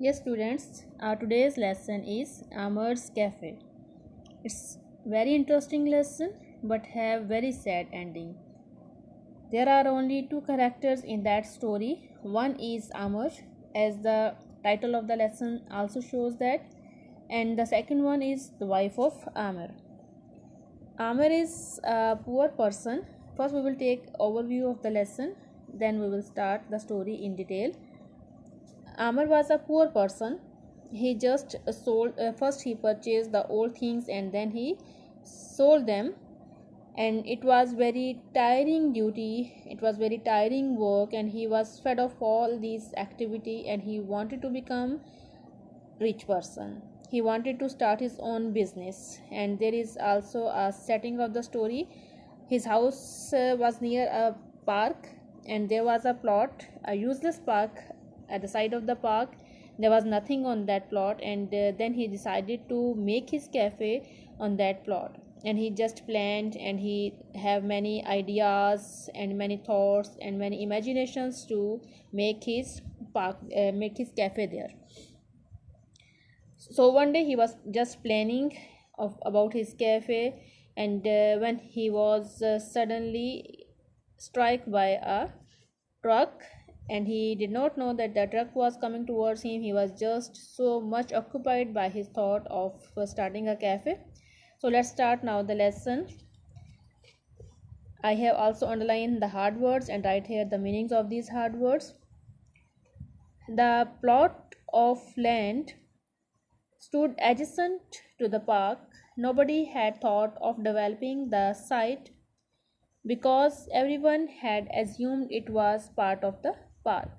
Yes, students, our today's lesson is Amar's Cafe. It's very interesting lesson but have very sad ending. There are only two characters in that story. One is Amar, as the title of the lesson also shows that, and the second one is the wife of Amar. Amar is a poor person. First we will take overview of the lesson, then we will start the story in detail. Amar was a poor person. He just sold, first he purchased the old things and then he sold them, and it was very tiring duty, it was very tiring work, and he was fed of all these activity and he wanted to become rich person. He wanted to start his own business. And there is also a setting of the story. His house was near a park, and there was a plot, a useless park. At the side of the park there was nothing on that plot, and then he decided to make his cafe on that plot. And he just planned, and he have many ideas and many thoughts and many imaginations to make his park, make his cafe there. So one day he was just planning about his cafe, and when he was suddenly struck by a truck, and he did not know that the truck was coming towards him. He was just so much occupied by his thought of starting a cafe. So let's start now the lesson. I have also underlined the hard words and write here the meanings of these hard words. The plot of land stood adjacent to the park. Nobody had thought of developing the site because everyone had assumed it was part of the park.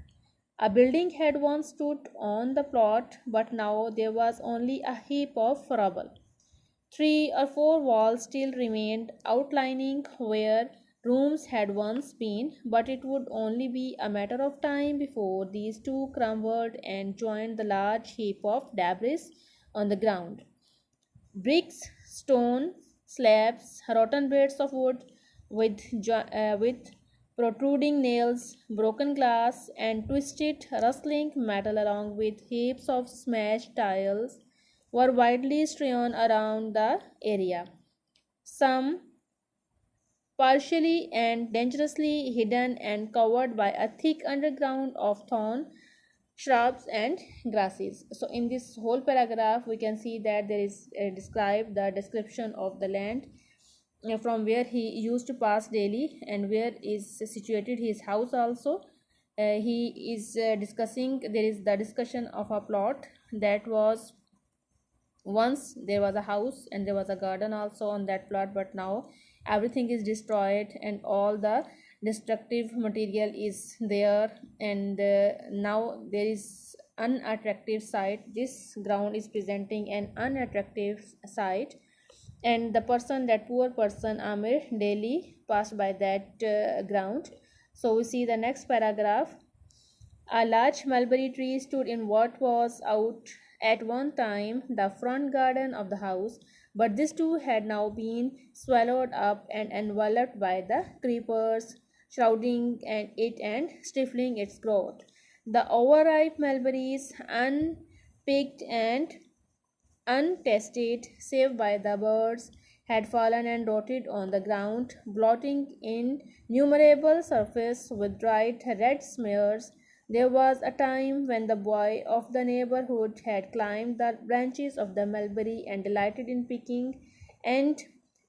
A building had once stood on the plot, but now there was only a heap of rubble. 3 or 4 walls still remained outlining where rooms had once been, but it would only be a matter of time before these two crumbled and joined the large heap of debris on the ground. Bricks, stone, slabs, rotten bits of wood with protruding nails, broken glass, and twisted, rustling metal, along with heaps of smashed tiles, were widely strewn around the area. Some partially and dangerously hidden and covered by a thick underground of thorn, shrubs, and grasses. So in this whole paragraph we can see that there is described the description of the land, from where he used to pass daily and where is situated his house also. He is discussing, there is the discussion of a plot that was once there was a house and there was a garden also on that plot, but now everything is destroyed and all the destructive material is there. And now there is unattractive site. This ground is presenting an unattractive site, and the person, that poor person Amir, daily passed by that ground. So we see the next paragraph. A large mulberry tree stood in what was out at one time the front garden of the house, but this too had now been swallowed up and enveloped by the creepers, shrouding it and stifling its growth. The overripe mulberries, unpicked and untested save by the birds, had fallen and rotted on the ground, blotting innumerable surfaces with dried red smears. There was a time when the boy of the neighborhood had climbed the branches of the mulberry and delighted in picking and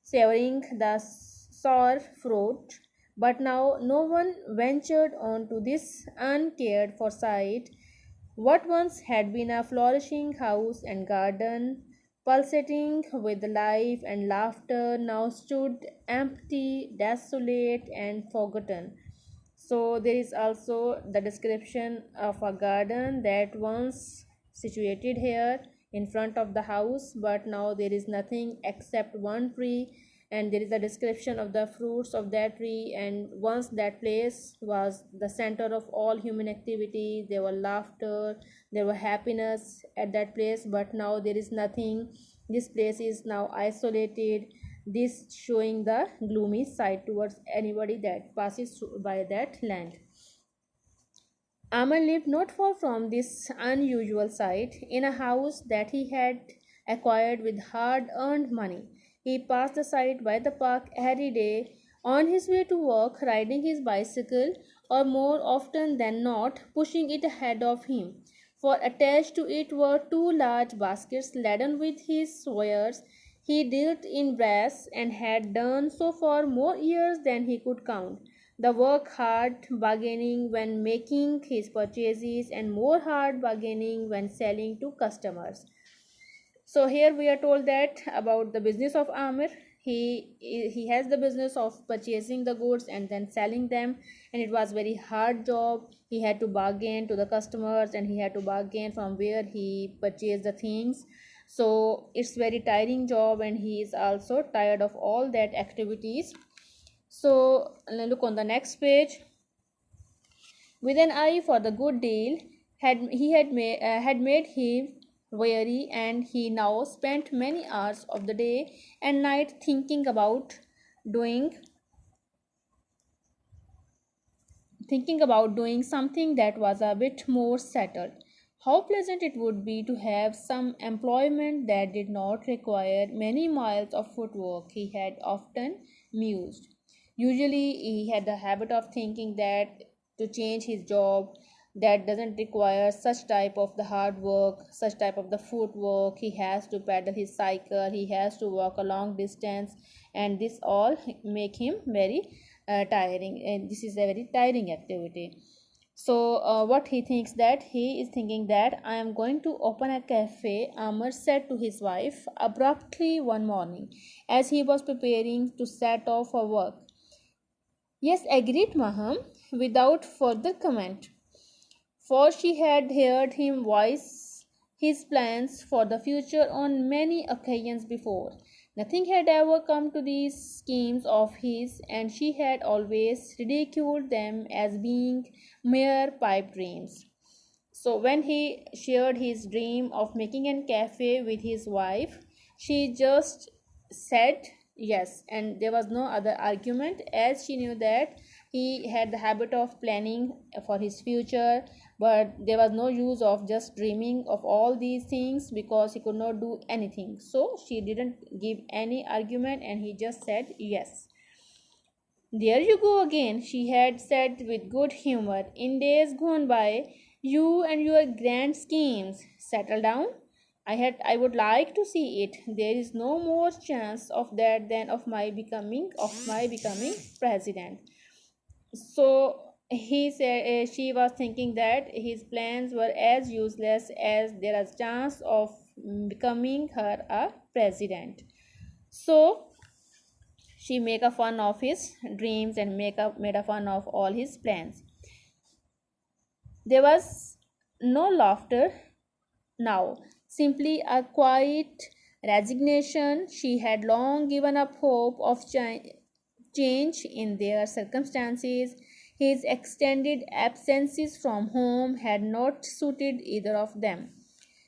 savoring the sour fruit, but now no one ventured on to this uncared for site. What once had been a flourishing house and garden, pulsating with life and laughter, now stood empty, desolate, and forgotten. So, there is also the description of a garden that once situated here in front of the house, but now there is nothing except one tree, and there is a description of the fruits of that tree. And once that place was the center of all human activity, there were laughter, there were happiness at that place, but now there is nothing. This place is now isolated, this showing the gloomy side towards anybody that passes by that land. Amar lived not far from this unusual sight, in a house that he had acquired with hard earned money. He passed the site by the park every day on his way to work, riding his bicycle, or more often than not, pushing it ahead of him. For attached to it were two large baskets laden with his wares. He dealt in brass and had done so for more years than he could count. The work hard bargaining when making his purchases and more hard bargaining when selling to customers. So here we are told that about the business of Amir. He has the business of purchasing the goods and then selling them, and it was very hard job. He had to bargain to the customers and he had to bargain from where he purchased the things. So it's very tiring job, and he is also tired of all that activities. So look on the next page. With an eye for the good deal, had made him weary, and he now spent many hours of the day and night thinking about doing something that was a bit more settled. How pleasant it would be to have some employment that did not require many miles of footwork, he had often mused. Usually, he had the habit of thinking that to change his job that doesn't require such type of the hard work, such type of the footwork. He has to pedal his cycle, he has to walk a long distance, and this all make him very tiring, and this is a very tiring activity. So what he thinks, that he is thinking that I am going to open a cafe, Amar said to his wife abruptly one morning as he was preparing to set off for work. Yes, agreed Maham, without further comment, for she had heard him voice his plans for the future on many occasions before. Nothing had ever come to these schemes of his, and she had always ridiculed them as being mere pipe dreams. So, when he shared his dream of making a cafe with his wife, she just said yes, and there was no other argument, as she knew that he had the habit of planning for his future, but there was no use of just dreaming of all these things because he could not do anything. So she didn't give any argument and he just said yes. There you go again, she had said with good humor. In days gone by, you and your grand schemes. Settle down. I would like to see it. There is no more chance of that than of my becoming president. So he said, she was thinking that his plans were as useless as there is chance of becoming her a president. So she make a fun of his dreams and made a fun of all his plans. There was no laughter now, simply a quiet resignation. She had long given up hope of change in their circumstances. His extended absences from home had not suited either of them.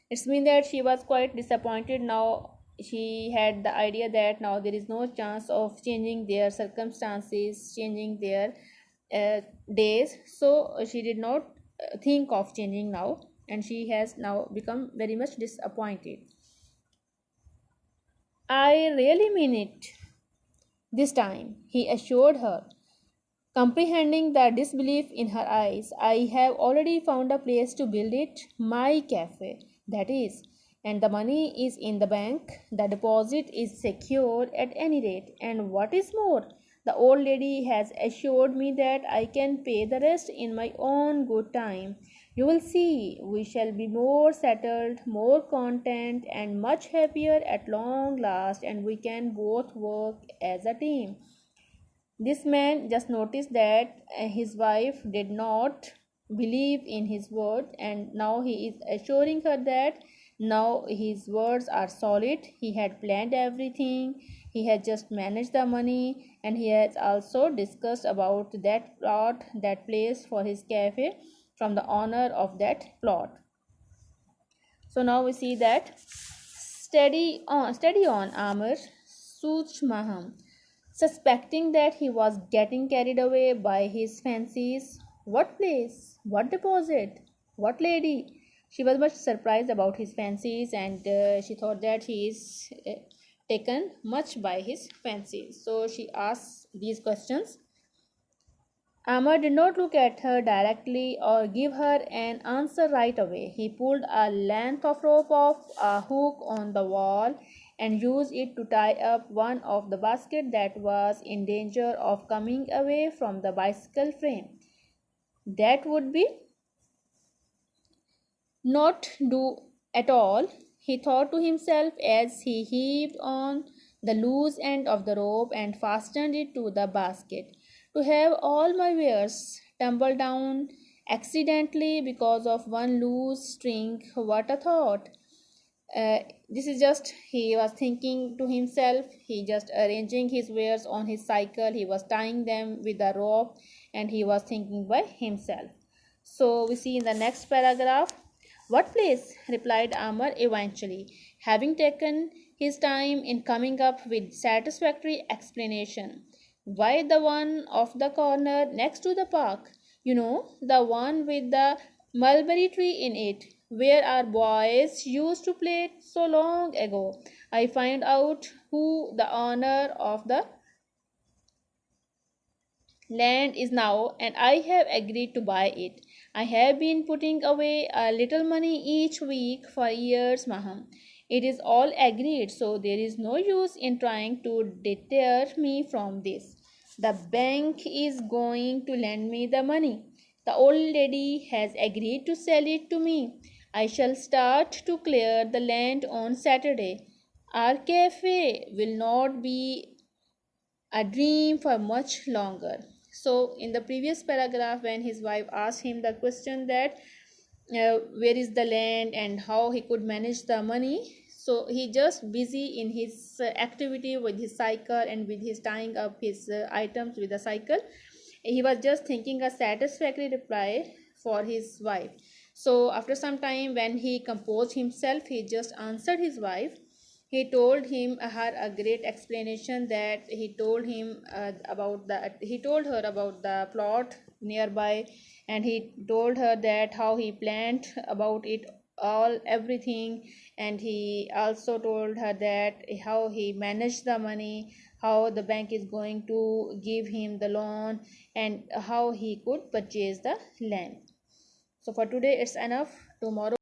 It's mean that she was quite disappointed now. She had the idea that now there is no chance of changing their circumstances, changing their days. So she did not think of changing now, and she has now become very much disappointed. I really mean it this time, he assured her, comprehending the disbelief in her eyes. I have already found a place to build it, my cafe, that is, and the money is in the bank. The deposit is secure at any rate, and what is more, the old lady has assured me that I can pay the rest in my own good time. You will see, we shall be more settled, more content, and much happier at long last, and we can both work as a team. This man just noticed that his wife did not believe in his word, and now he is assuring her that now his words are solid. He had planned everything, he had just managed the money, and he has also discussed about that plot, that place for his cafe from the owner of that plot. So now we see that steady on, Amr, soothed Maham, suspecting that he was getting carried away by his fancies. What place? What deposit? What lady? She was much surprised about his fancies, and she thought that he is taken much by his fancies. So she asks these questions. Amar did not look at her directly or give her an answer right away. He pulled a length of rope off a hook on the wall and used it to tie up one of the baskets that was in danger of coming away from the bicycle frame. That would be not do at all, he thought to himself as he heaved on the loose end of the rope and fastened it to the basket. To have all my wares tumble down accidentally because of one loose string, what a thought! This is just he was thinking to himself. He just arranging his wares on his cycle. He was tying them with a rope, and he was thinking by himself. So we see in the next paragraph. What place? Replied Amar eventually, having taken his time in coming up with satisfactory explanation. Why the one off the corner next to the park? You know, the one with the mulberry tree in it, where our boys used to play so long ago. I find out who the owner of the land is now, and I have agreed to buy it. I have been putting away a little money each week for years, Maham. It is all agreed, so there is no use in trying to deter me from this. The bank is going to lend me the money. The old lady has agreed to sell it to me. I shall start to clear the land on Saturday. Our cafe will not be a dream for much longer. So, in the previous paragraph, when his wife asked him the question that where is the land and how he could manage the money, so he just busy in his activity with his cycle and with his tying up his items with the cycle. He was just thinking a satisfactory reply for his wife. So, after some time, when he composed himself, he just answered his wife. He told him her a great explanation that he told her about the plot nearby, and he told her that how he planned about it all everything, and he also told her that how he managed the money, how the bank is going to give him the loan, and how he could purchase the land. So for today it's enough. Tomorrow